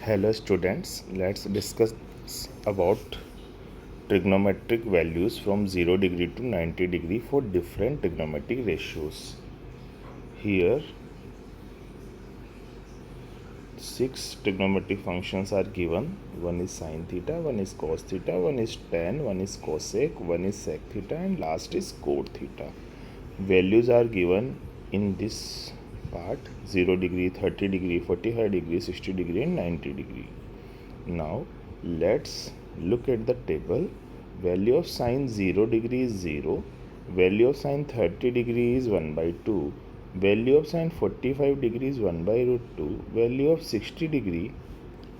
Hello students, let's discuss about trigonometric values from 0 degree to 90 degree for different trigonometric ratios. Here 6 trigonometric functions are given. One is sine theta, one is cos theta, one is tan, one is cosec, one is sec theta, and last is cot theta. Values are given in this part: 0 degree, 30 degree, 45 degree, 60 degree and 90 degree. Now let's look at the table. Value of sine 0 degree is 0. Value of sine 30 degree is 1 by 2. Value of sine 45 degree is 1 by root 2. Value of 60 degree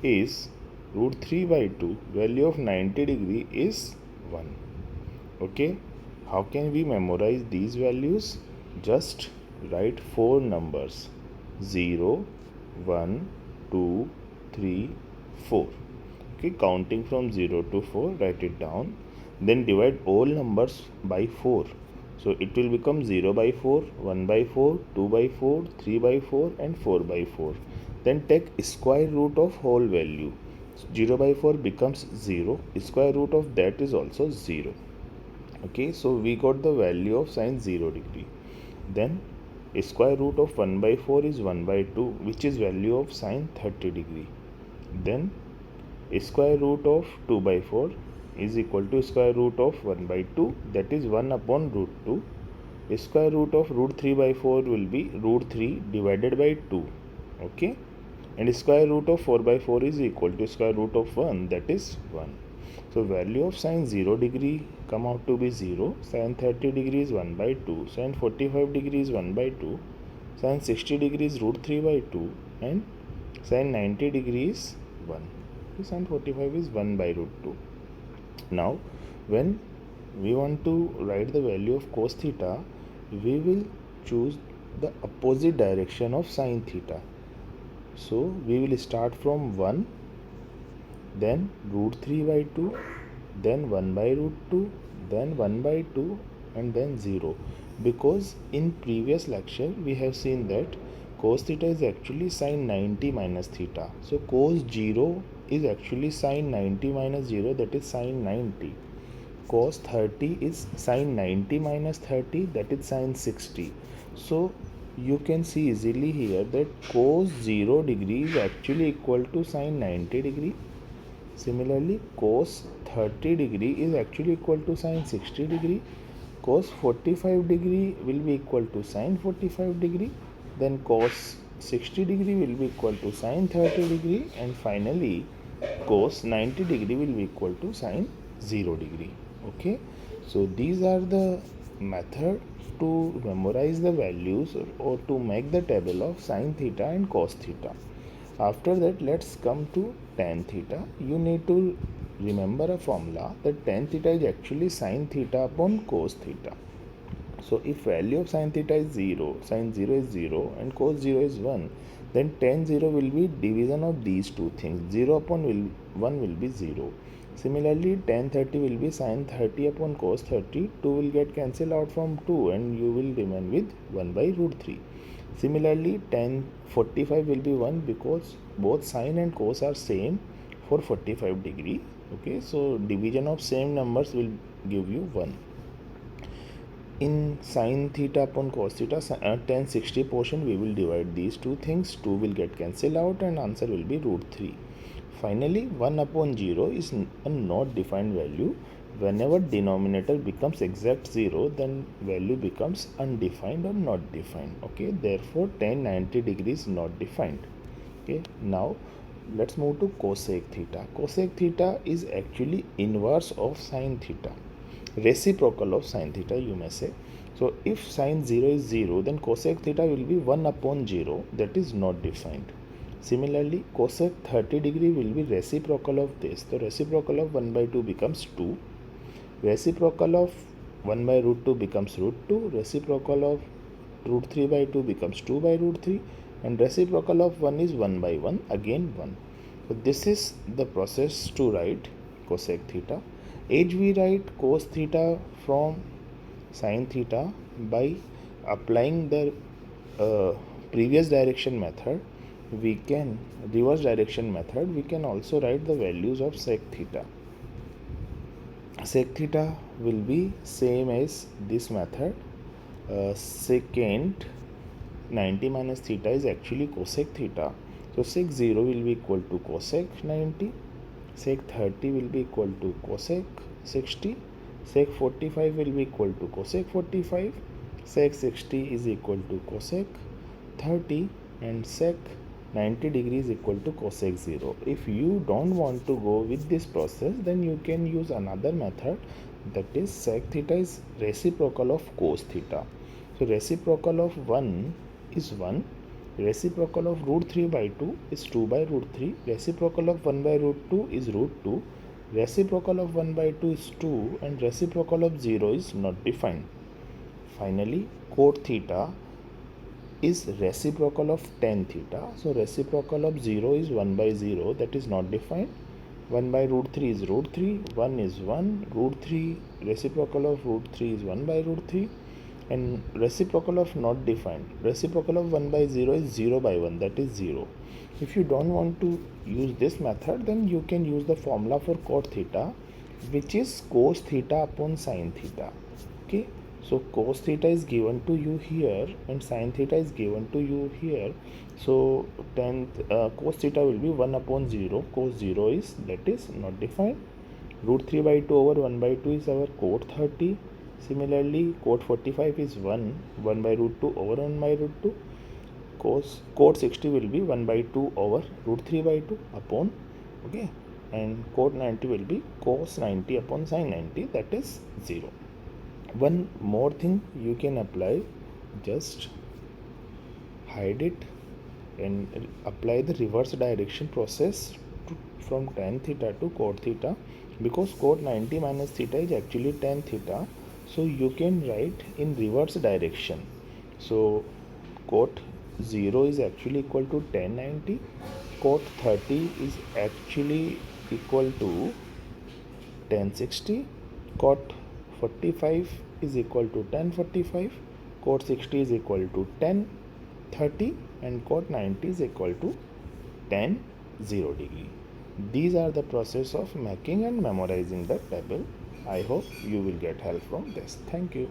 is root 3 by 2. Value of 90 degree is 1. Okay, how can we memorize these values? Just write 4 numbers: 0, 1, 2, 3, 4. Okay, counting from 0 to 4, write it down. Then divide all numbers by 4. So it will become 0 by 4, 1 by 4, 2 by 4, 3 by 4 and 4 by 4. Then take square root of whole value. 0 by 4 becomes 0. Square root of that is also 0. Okay, so we got the value of sine 0 degree. Then square root of 1 by 4 is 1 by 2, which is value of sine 30 degree. Then square root of 2 by 4 is equal to square root of 1 by 2, that is 1 upon root 2. Square root of root 3 by 4 will be root 3 divided by 2. Okay, and square root of 4 by 4 is equal to square root of 1, that is 1. So value of sine 0 degree come out to be 0. Sine 30 degree is 1 by 2. Sine 45 degree is 1 by 2. Sine 60 degree is root 3 by 2. And sine 90 degree is 1. So sine 45 is 1 by root 2. Now when we want to write the value of cos theta, we will choose the opposite direction of sine theta. So we will start from 1, then root 3 by 2, then 1 by root 2, then 1 by 2 and then 0. Because in previous lecture we have seen that cos theta is actually sine 90 minus theta. So cos 0 is actually sine 90 minus 0, that is sine 90. Cos 30 is sine 90 minus 30, that is sine 60. So you can see easily here that cos 0 degree is actually equal to sine 90 degree. Similarly, cos 30 degree is actually equal to sine 60 degree. Cos 45 degree will be equal to sine 45 degree. Then cos 60 degree will be equal to sine 30 degree. And finally, cos 90 degree will be equal to sine 0 degree. Okay, so these are the method to memorize the values or to make the table of sine theta and cos theta. After that, let's come to tan theta. You need to remember a formula that tan theta is actually sine theta upon cos theta. So if value of sine theta is 0, sine 0 is 0 and cos 0 is 1, then tan 0 will be division of these two things. 0 upon 1 will be 0. Similarly, tan 30 will be sine 30 upon cos 30. 2 will get cancelled out from 2 and you will remain with 1 by root 3. Similarly, tan 45 will be 1 because both sine and cos are same for 45 degree. Okay, so division of same numbers will give you 1. In sine theta upon cos theta, tan 60 portion, we will divide these two things. 2 will get cancelled out and answer will be root 3. Finally, 1 upon 0 is a not defined value. Whenever denominator becomes exact 0, then value becomes undefined or not defined. Okay, therefore tan 90 degrees not defined. Okay, now let's move to cosec theta. Cosec theta is actually inverse of sine theta, reciprocal of sine theta, you may say. So if sine 0 is 0, then cosec theta will be 1 upon 0, that is not defined. Similarly, cosec 30 degree will be reciprocal of this. The reciprocal of 1 by 2 becomes 2. Reciprocal of 1 by root 2 becomes root 2. Reciprocal of root 3 by 2 becomes 2 by root 3. And reciprocal of 1 is 1 by 1, again 1. So this is the process to write cosec theta. As we write cos theta from sin theta by applying the previous direction method, we can reverse direction method, we can also write the values of sec theta. Sec theta will be same as this method. Secant 90 minus theta is actually cosec theta, so sec 0 will be equal to cosec 90, sec 30 will be equal to cosec 60, sec 45 will be equal to cosec 45, sec 60 is equal to cosec 30, and sec 90 degree is equal to cosec 0. If you don't want to go with this process, then you can use another method, that is sec theta is reciprocal of cos theta. So reciprocal of 1 is 1, reciprocal of root 3 by 2 is 2 by root 3, reciprocal of 1 by root 2 is root 2, reciprocal of 1 by 2 is 2, and reciprocal of 0 is not defined. Finally, cot theta is reciprocal of tan theta. So reciprocal of 0 is 1 by 0, that is not defined. 1 by root 3 is root 3, 1 is 1, root 3, reciprocal of root 3 is 1 by root 3, and reciprocal of not defined. Reciprocal of 1 by 0 is 0 by 1, that is 0. If you don't want to use this method, then you can use the formula for cot theta, which is cos theta upon sin theta. Okay. So cos theta is given to you here and sin theta is given to you here. So cos theta will be 1 upon 0. Cos 0 is, that is not defined. Root 3 by 2 over 1 by 2 is our cot 30. Similarly, cot 45 is 1 by root 2 over 1 by root 2. Cot 60 will be 1 by 2 over root 3 by 2 upon, okay, and cot 90 will be cos 90 upon sin 90, that is 0. One more thing you can apply, just hide it and apply the reverse direction process from tan theta to cot theta, because cot 90 minus theta is actually tan theta, so you can write in reverse direction. So cot 0 is actually equal to tan 90, cot 30 is actually equal to tan 60, cot 45 is equal to tan 45, cot 60 is equal to tan 30, and cot 90 is equal to tan 0 degree. These are the process of making and memorizing the table. I hope you will get help from this. Thank you.